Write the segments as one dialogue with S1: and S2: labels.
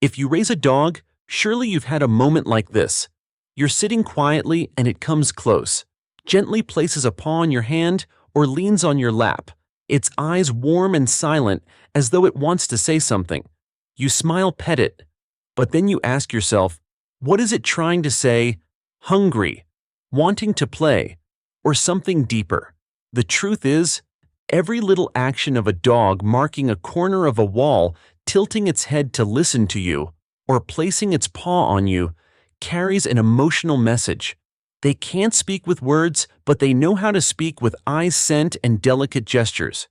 S1: If you raise a dog, surely you've had a moment like this. You're sitting quietly and it comes close, gently places a paw on your hand or leans on your lap, its eyes warm and silent as though it wants to say something. You smile, pet it, but then you ask yourself, what is it trying to say? Hungry, wanting to play, or something deeper? The truth is, every little action of a dog marking a corner of a wall, tilting its head to listen to you, or placing its paw on you, carries an emotional message. They can't speak with words, but they know how to speak with eyes, scent, and delicate gestures.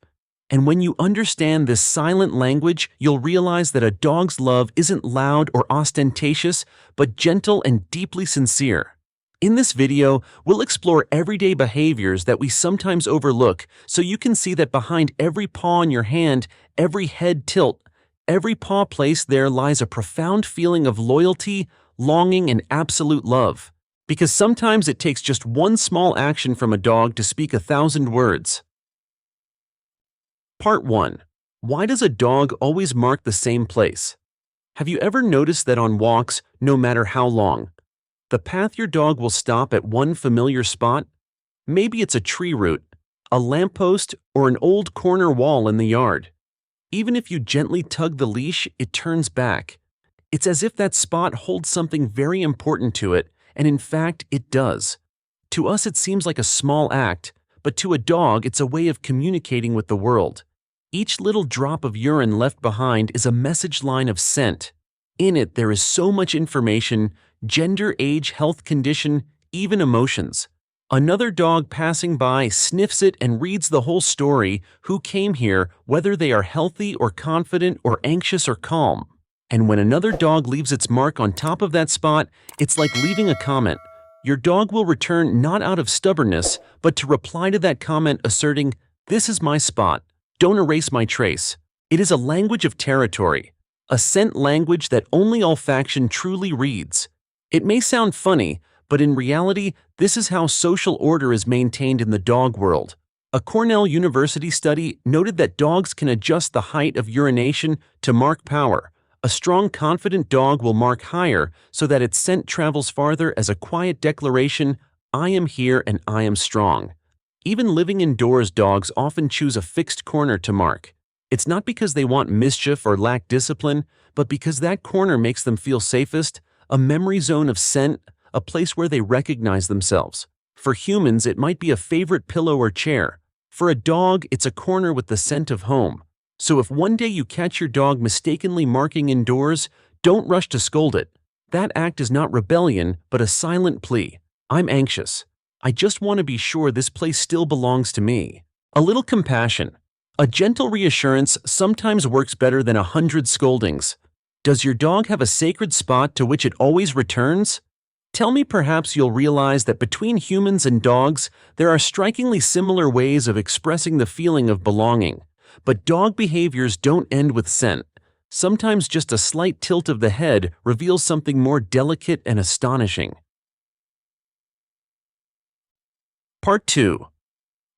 S1: And when you understand this silent language, you'll realize that a dog's love isn't loud or ostentatious, but gentle and deeply sincere. In this video, we'll explore everyday behaviors that we sometimes overlook, so you can see that behind every paw in your hand, every head tilt, every paw placed there lies a profound feeling of loyalty, longing, and absolute love. Because sometimes it takes just one small action from a dog to speak 1,000 words. Part 1. Why does a dog always mark the same place? Have you ever noticed that on walks, no matter how long, the path your dog will stop at one familiar spot? Maybe it's a tree root, a lamppost, or an old corner wall in the yard. Even if you gently tug the leash, it turns back. It's as if that spot holds something very important to it, and in fact, it does. To us, it seems like a small act, but to a dog, it's a way of communicating with the world. Each little drop of urine left behind is a message line of scent. In it, there is so much information: gender, age, health condition, even emotions. Another dog passing by sniffs it and reads the whole story: who came here, whether they are healthy or confident or anxious or calm. And when another dog leaves its mark on top of that spot, it's like leaving a comment. Your dog will return not out of stubbornness, but to reply to that comment asserting, "This is my spot. Don't erase my trace." It is a language of territory, a scent language that only olfaction truly reads. It may sound funny, but in reality, this is how social order is maintained in the dog world. A Cornell University study noted that dogs can adjust the height of urination to mark power. A strong, confident dog will mark higher so that its scent travels farther as a quiet declaration: "I am here and I am strong." Even living indoors, dogs often choose a fixed corner to mark. It's not because they want mischief or lack discipline, but because that corner makes them feel safest, a memory zone of scent, a place where they recognize themselves. For humans, it might be a favorite pillow or chair. For a dog, it's a corner with the scent of home. So if one day you catch your dog mistakenly marking indoors, don't rush to scold it. That act is not rebellion, but a silent plea. "I'm anxious. I just want to be sure this place still belongs to me." A little compassion, a gentle reassurance sometimes works better than 100 scoldings. Does your dog have a sacred spot to which it always returns? Tell me, perhaps you'll realize that between humans and dogs, there are strikingly similar ways of expressing the feeling of belonging. But dog behaviors don't end with scent. Sometimes just a slight tilt of the head reveals something more delicate and astonishing. Part 2.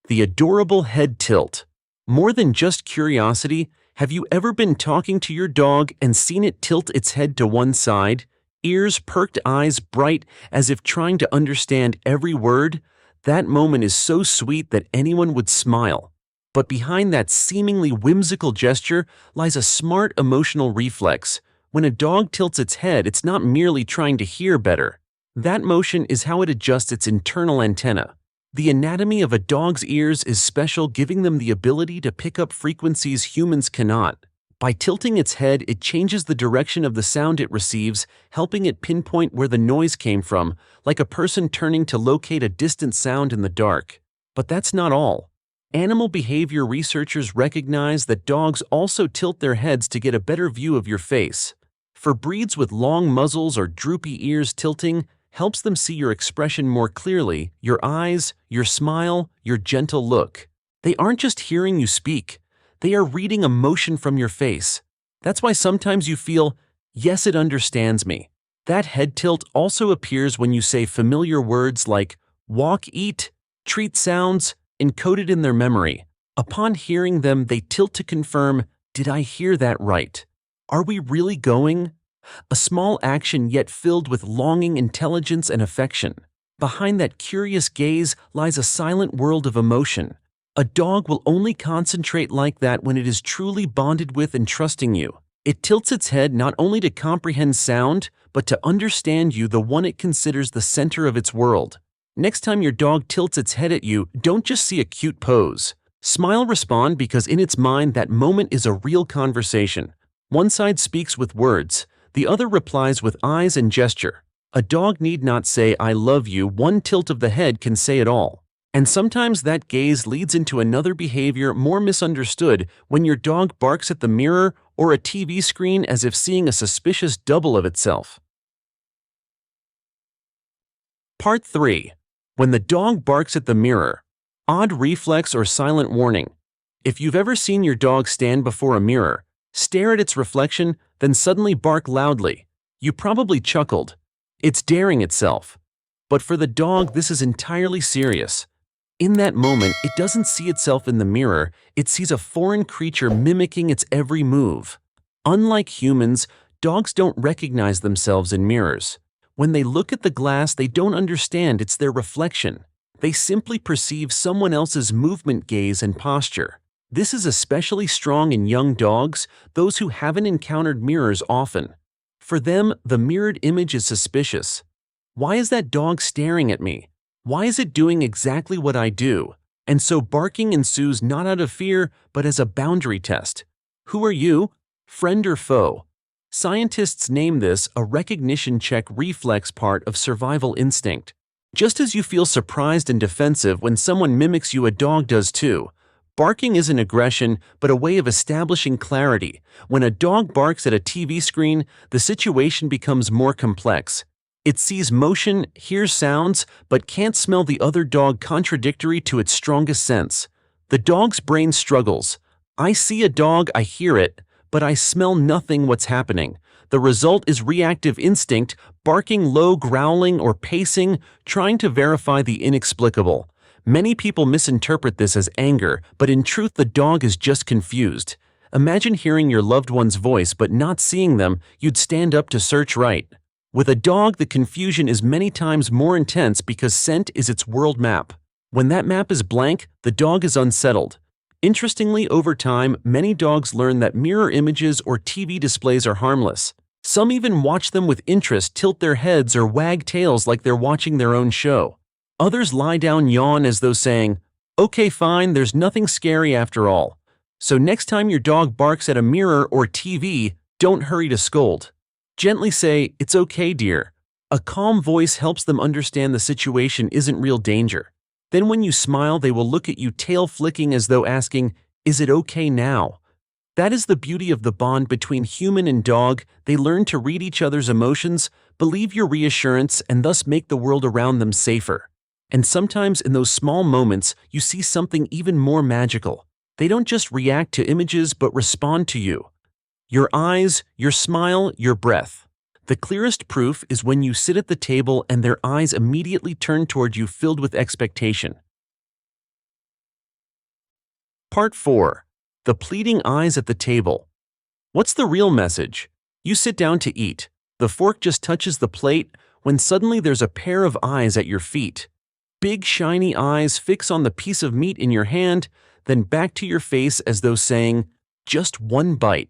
S1: The adorable head tilt. More than just curiosity, have you ever been talking to your dog and seen it tilt its head to one side, ears perked, eyes bright, as if trying to understand every word? That moment is so sweet that anyone would smile. But behind that seemingly whimsical gesture lies a smart emotional reflex. When a dog tilts its head, it's not merely trying to hear better. That motion is how it adjusts its internal antenna. The anatomy of a dog's ears is special, giving them the ability to pick up frequencies humans cannot. By tilting its head, it changes the direction of the sound it receives, helping it pinpoint where the noise came from, like a person turning to locate a distant sound in the dark. But that's not all. Animal behavior researchers recognize that dogs also tilt their heads to get a better view of your face. For breeds with long muzzles or droopy ears, tilting helps them see your expression more clearly: your eyes, your smile, your gentle look. They aren't just hearing you speak, they are reading emotion from your face. That's why sometimes you feel, "Yes, it understands me." That head tilt also appears when you say familiar words like walk, eat, treat, sounds encoded in their memory. Upon hearing them, they tilt to confirm, "Did I hear that right? Are we really going?" A small action yet filled with longing, intelligence, and affection. Behind that curious gaze lies a silent world of emotion. A dog will only concentrate like that when it is truly bonded with and trusting you. It tilts its head not only to comprehend sound, but to understand you, the one it considers the center of its world. Next time your dog tilts its head at you, don't just see a cute pose. Smile, respond, because in its mind that moment is a real conversation. One side speaks with words, the other replies with eyes and gesture. A dog need not say "I love you," one tilt of the head can say it all. And sometimes that gaze leads into another behavior more misunderstood, when your dog barks at the mirror or a TV screen as if seeing a suspicious double of itself. Part 3. When the dog barks at the mirror. Odd reflex or silent warning. If you've ever seen your dog stand before a mirror, stare at its reflection, then suddenly bark loudly, you probably chuckled. It's daring itself. But for the dog, this is entirely serious. In that moment, it doesn't see itself in the mirror, it sees a foreign creature mimicking its every move. Unlike humans, dogs don't recognize themselves in mirrors. When they look at the glass, they don't understand it's their reflection. They simply perceive someone else's movement, gaze, and posture. This is especially strong in young dogs, those who haven't encountered mirrors often. For them, the mirrored image is suspicious. Why is that dog staring at me? Why is it doing exactly what I do? And so barking ensues, not out of fear, but as a boundary test. Who are you? Friend or foe? Scientists name this a recognition check reflex, part of survival instinct. Just as you feel surprised and defensive when someone mimics you, a dog does too. Barking isn't aggression, but a way of establishing clarity. When a dog barks at a TV screen, the situation becomes more complex. It sees motion, hears sounds, but can't smell the other dog, contradictory to its strongest sense. The dog's brain struggles. I see a dog, I hear it, but I smell nothing. What's happening? The result is reactive instinct, barking low, growling, or pacing, trying to verify the inexplicable. Many people misinterpret this as anger, but in truth the dog is just confused. Imagine hearing your loved one's voice but not seeing them. You'd stand up to search, right? With a dog, the confusion is many times more intense because scent is its world map. When that map is blank, the dog is unsettled. Interestingly, over time, many dogs learn that mirror images or TV displays are harmless. Some even watch them with interest, tilt their heads, or wag tails like they're watching their own show. Others lie down, yawn as though saying, "Okay, fine, there's nothing scary after all." So next time your dog barks at a mirror or TV, don't hurry to scold. Gently say, "It's okay, dear." A calm voice helps them understand the situation isn't real danger. Then when you smile, they will look at you, tail flicking as though asking, "Is it okay now?" That is the beauty of the bond between human and dog. They learn to read each other's emotions, believe your reassurance, and thus make the world around them safer. And sometimes in those small moments, you see something even more magical. They don't just react to images, but respond to you. Your eyes, your smile, your breath. The clearest proof is when you sit at the table and their eyes immediately turn toward you, filled with expectation. Part 4. The pleading eyes at the table. What's the real message? You sit down to eat. The fork just touches the plate when suddenly there's a pair of eyes at your feet. Big shiny eyes fix on the piece of meat in your hand, then back to your face as though saying, "Just one bite."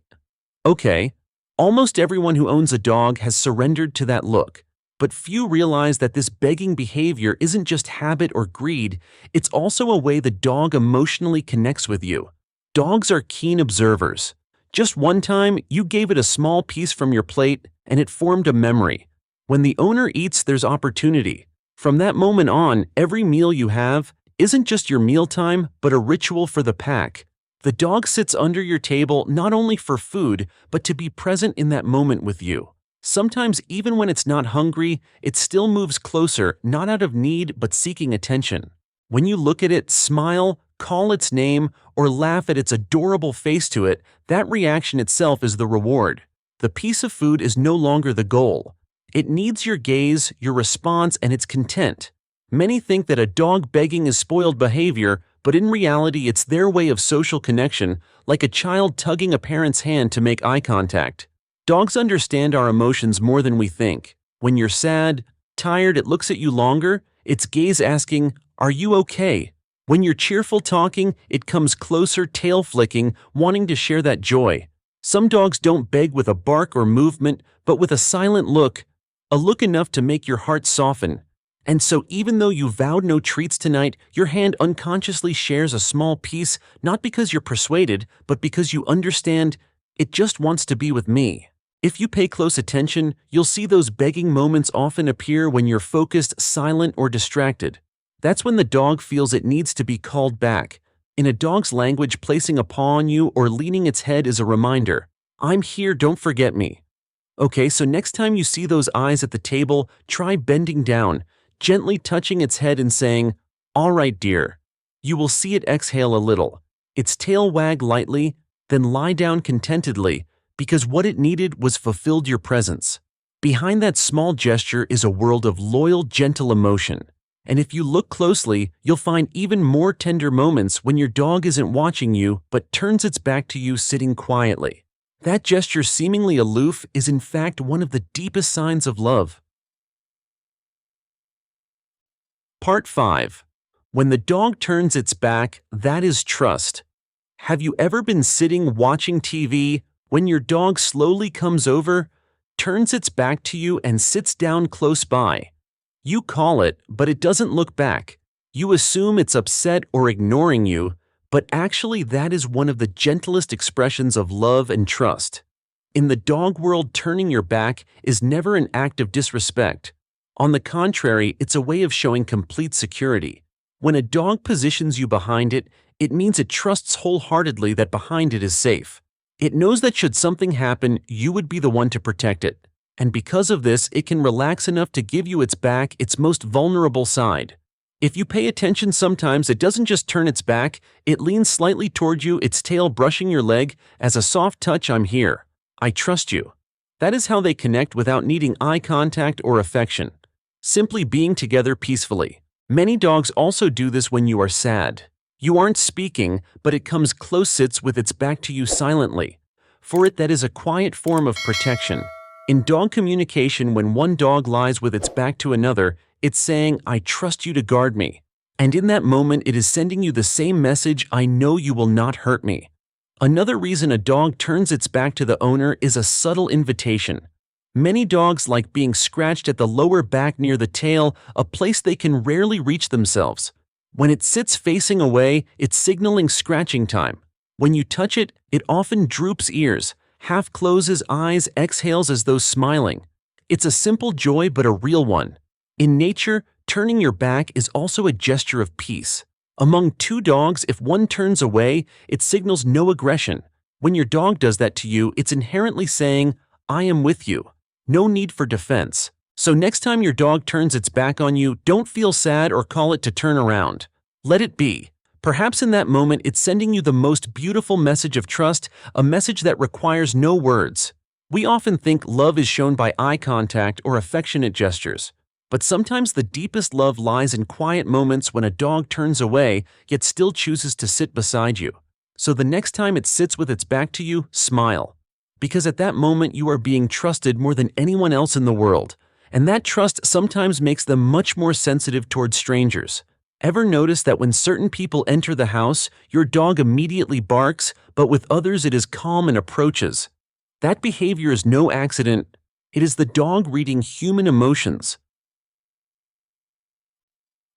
S1: Okay, almost everyone who owns a dog has surrendered to that look, but few realize that this begging behavior isn't just habit or greed, it's also a way the dog emotionally connects with you. Dogs are keen observers. Just one time, you gave it a small piece from your plate, and it formed a memory. When the owner eats, there's opportunity. From that moment on, every meal you have isn't just your mealtime, but a ritual for the pack. The dog sits under your table not only for food, but to be present in that moment with you. Sometimes even when it's not hungry, it still moves closer, not out of need, but seeking attention. When you look at it, smile, call its name, or laugh at its adorable face to it, that reaction itself is the reward. The piece of food is no longer the goal. It needs your gaze, your response, and its content. Many think that a dog begging is spoiled behavior, but in reality it's their way of social connection, like a child tugging a parent's hand to make eye contact. Dogs understand our emotions more than we think. When you're sad, tired, it looks at you longer, its gaze asking, "Are you okay?" When you're cheerful talking, it comes closer, tail flicking, wanting to share that joy. Some dogs don't beg with a bark or movement, but with a silent look, a look enough to make your heart soften. And so even though you vowed no treats tonight, your hand unconsciously shares a small piece, not because you're persuaded, but because you understand it just wants to be with me. If you pay close attention, you'll see those begging moments often appear when you're focused, silent, or distracted. That's when the dog feels it needs to be called back. In a dog's language, placing a paw on you or leaning its head is a reminder. I'm here, don't forget me. Okay, so next time you see those eyes at the table, try bending down, gently touching its head and saying, "All right, dear." You will see it exhale a little. Its tail wag lightly, then lie down contentedly, because what it needed was fulfilled your presence. Behind that small gesture is a world of loyal, gentle emotion. And if you look closely, you'll find even more tender moments when your dog isn't watching you but turns its back to you sitting quietly. That gesture, seemingly aloof, is in fact one of the deepest signs of love. Part 5. When the dog turns its back, that is trust. Have you ever been sitting watching TV when your dog slowly comes over, turns its back to you and sits down close by? You call it, but it doesn't look back. You assume it's upset or ignoring you, but actually that is one of the gentlest expressions of love and trust. In the dog world, turning your back is never an act of disrespect. On the contrary, it's a way of showing complete security. When a dog positions you behind it, it means it trusts wholeheartedly that behind it is safe. It knows that should something happen, you would be the one to protect it. And because of this, it can relax enough to give you its back, its most vulnerable side. If you pay attention, sometimes it doesn't just turn its back, it leans slightly toward you, its tail brushing your leg, as a soft touch, "I'm here. I trust you." That is how they connect without needing eye contact or affection. Simply being together peacefully. Many dogs also do this when you are sad. You aren't speaking, but it comes close, sits with its back to you silently. For it, that is a quiet form of protection. In dog communication, when one dog lies with its back to another, it's saying, "I trust you to guard me." And in that moment, it is sending you the same message, "I know you will not hurt me." Another reason a dog turns its back to the owner is a subtle invitation. Many dogs like being scratched at the lower back near the tail, a place they can rarely reach themselves. When it sits facing away, it's signaling scratching time. When you touch it, it often droops ears, half closes eyes, exhales as though smiling. It's a simple joy, but a real one. In nature, turning your back is also a gesture of peace. Among two dogs, if one turns away, it signals no aggression. When your dog does that to you, it's inherently saying, "I am with you." No need for defense. So next time your dog turns its back on you, don't feel sad or call it to turn around. Let it be. Perhaps in that moment, it's sending you the most beautiful message of trust, a message that requires no words. We often think love is shown by eye contact or affectionate gestures. But sometimes the deepest love lies in quiet moments when a dog turns away, yet still chooses to sit beside you. So the next time it sits with its back to you, smile. Because at that moment you are being trusted more than anyone else in the world. And that trust sometimes makes them much more sensitive towards strangers. Ever notice that when certain people enter the house, your dog immediately barks, but with others it is calm and approaches? That behavior is no accident. It is the dog reading human emotions.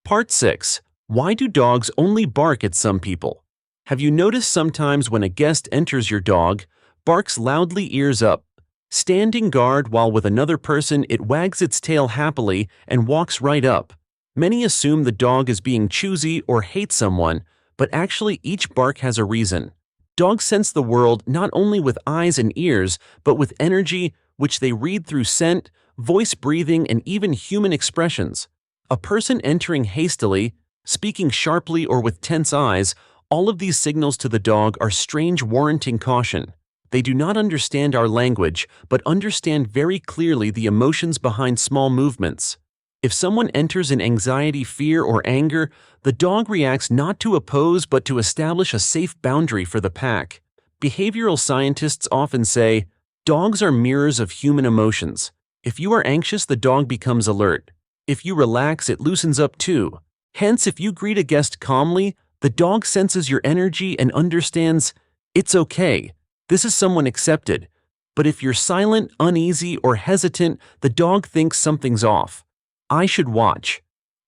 S1: Part 6. Why do dogs only bark at some people? Have you noticed sometimes when a guest enters, your dog barks loudly, ears up, standing guard, while with another person it wags its tail happily and walks right up? Many assume the dog is being choosy or hates someone, but actually each bark has a reason. Dogs sense the world not only with eyes and ears, but with energy, which they read through scent, voice, breathing, and even human expressions. A person entering hastily, speaking sharply, or with tense eyes, all of these signals to the dog are strange, warranting caution. They do not understand our language, but understand very clearly the emotions behind small movements. If someone enters in anxiety, fear, or anger, the dog reacts not to oppose but to establish a safe boundary for the pack. Behavioral scientists often say, Dogs are mirrors of human emotions. If you are anxious, the dog becomes alert. If you relax, it loosens up too. Hence, if you greet a guest calmly, the dog senses your energy and understands, it's okay, this is someone accepted. But if you're silent, uneasy, or hesitant, the dog thinks something's off. I should watch.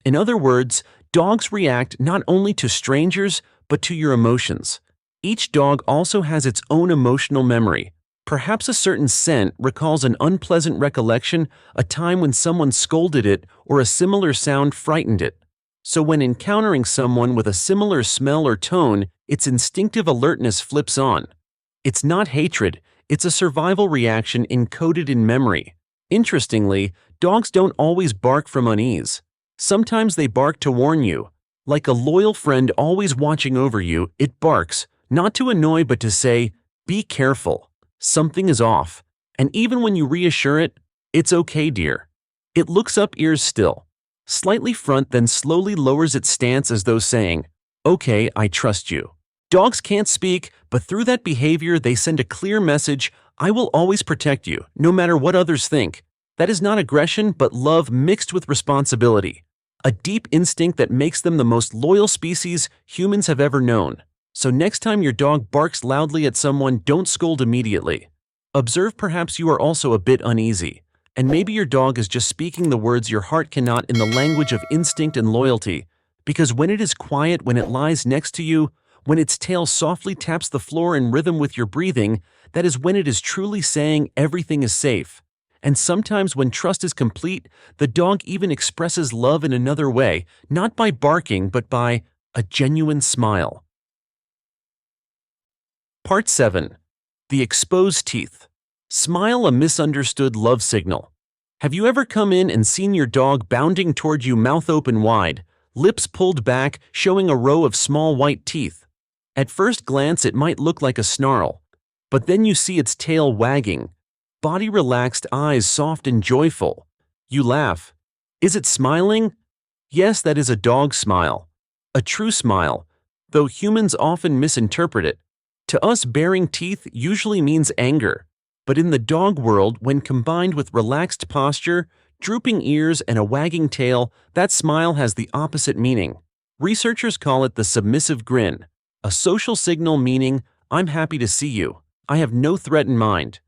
S1: In other words, dogs react not only to strangers, but to your emotions. Each dog also has its own emotional memory. Perhaps a certain scent recalls an unpleasant recollection, a time when someone scolded it, or a similar sound frightened it. So when encountering someone with a similar smell or tone, its instinctive alertness flips on. It's not hatred, it's a survival reaction encoded in memory. Interestingly, dogs don't always bark from unease. Sometimes they bark to warn you. Like a loyal friend always watching over you, it barks, not to annoy but to say, be careful, something is off. And even when you reassure it, it's okay, dear. It looks up, ears still, slightly front, then slowly lowers its stance as though saying, okay, I trust you. Dogs can't speak, but through that behavior they send a clear message, I will always protect you, no matter what others think. That is not aggression, but love mixed with responsibility. A deep instinct that makes them the most loyal species humans have ever known. So next time your dog barks loudly at someone, don't scold immediately. Observe, perhaps you are also a bit uneasy, and maybe your dog is just speaking the words your heart cannot in the language of instinct and loyalty. Because when it is quiet, when it lies next to you, when its tail softly taps the floor in rhythm with your breathing, that is when it is truly saying everything is safe. And sometimes when trust is complete, the dog even expresses love in another way, not by barking but by a genuine smile. Part 7. The exposed teeth. Smile, a misunderstood love signal. Have you ever come in and seen your dog bounding toward you, mouth open wide, lips pulled back, showing a row of small white teeth? At first glance, it might look like a snarl, but then you see its tail wagging, body relaxed, eyes soft and joyful. You laugh. Is it smiling? Yes, that is a dog smile. A true smile, though humans often misinterpret it. To us, baring teeth usually means anger, but in the dog world, when combined with relaxed posture, drooping ears, and a wagging tail, that smile has the opposite meaning. Researchers call it the submissive grin, a social signal meaning, I'm happy to see you, I have no threat in mind.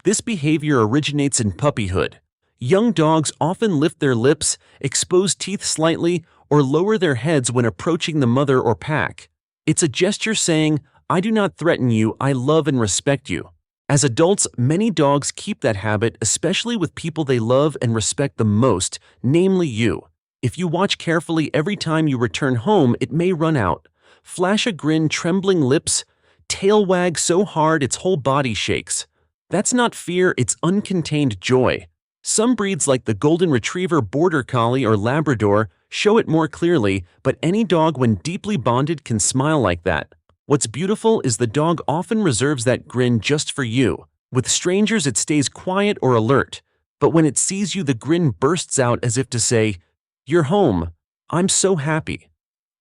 S1: This behavior originates in puppyhood. Young dogs often lift their lips, expose teeth slightly, or lower their heads when approaching the mother or pack. It's a gesture saying, I do not threaten you, I love and respect you. As adults, many dogs keep that habit, especially with people they love and respect the most, namely you. If you watch carefully, every time you return home, it may run out. Flash a grin, trembling lips, tail wag so hard its whole body shakes. That's not fear, it's uncontained joy. Some breeds like the Golden Retriever, Border Collie, or Labrador show it more clearly, but any dog when deeply bonded can smile like that. What's beautiful is the dog often reserves that grin just for you. With strangers, it stays quiet or alert, but when it sees you, the grin bursts out as if to say, you're home, I'm so happy.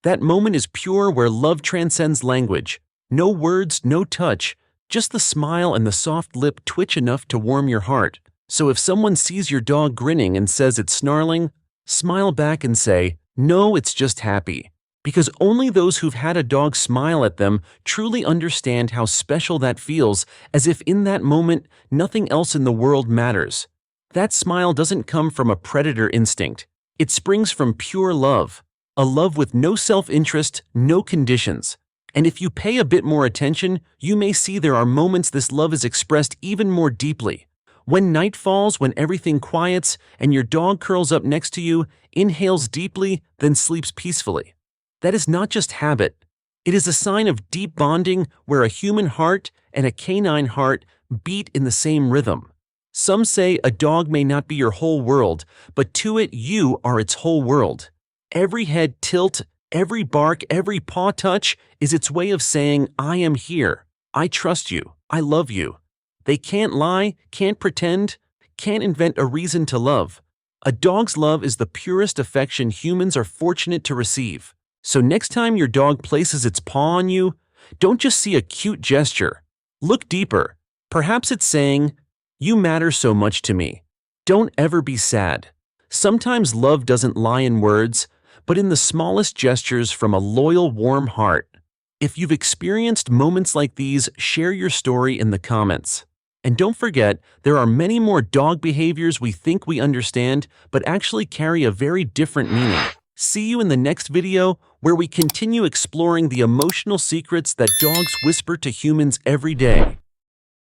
S1: That moment is pure, where love transcends language. No words, no touch, just the smile and the soft lip twitch enough to warm your heart. So if someone sees your dog grinning and says it's snarling, smile back and say, no, it's just happy. Because only those who've had a dog smile at them truly understand how special that feels, as if in that moment nothing else in the world matters. That smile doesn't come from a predator instinct. It springs from pure love. A love with no self-interest, no conditions. And if you pay a bit more attention, you may see there are moments this love is expressed even more deeply. When night falls, when everything quiets, and your dog curls up next to you, inhales deeply, then sleeps peacefully. That is not just habit. It is a sign of deep bonding, where a human heart and a canine heart beat in the same rhythm. Some say a dog may not be your whole world, but to it you are its whole world. Every head tilt, every bark, every paw touch is its way of saying, I am here, I trust you, I love you. They can't lie, can't pretend, can't invent a reason to love. A dog's love is the purest affection humans are fortunate to receive. So next time your dog places its paw on you, don't just see a cute gesture. Look deeper. Perhaps it's saying, You matter so much to me. Don't ever be sad. Sometimes love doesn't lie in words, but in the smallest gestures from a loyal, warm heart. If you've experienced moments like these, share your story in the comments. And don't forget, there are many more dog behaviors we think we understand, but actually carry a very different meaning. See you in the next video, where we continue exploring the emotional secrets that dogs whisper to humans every day.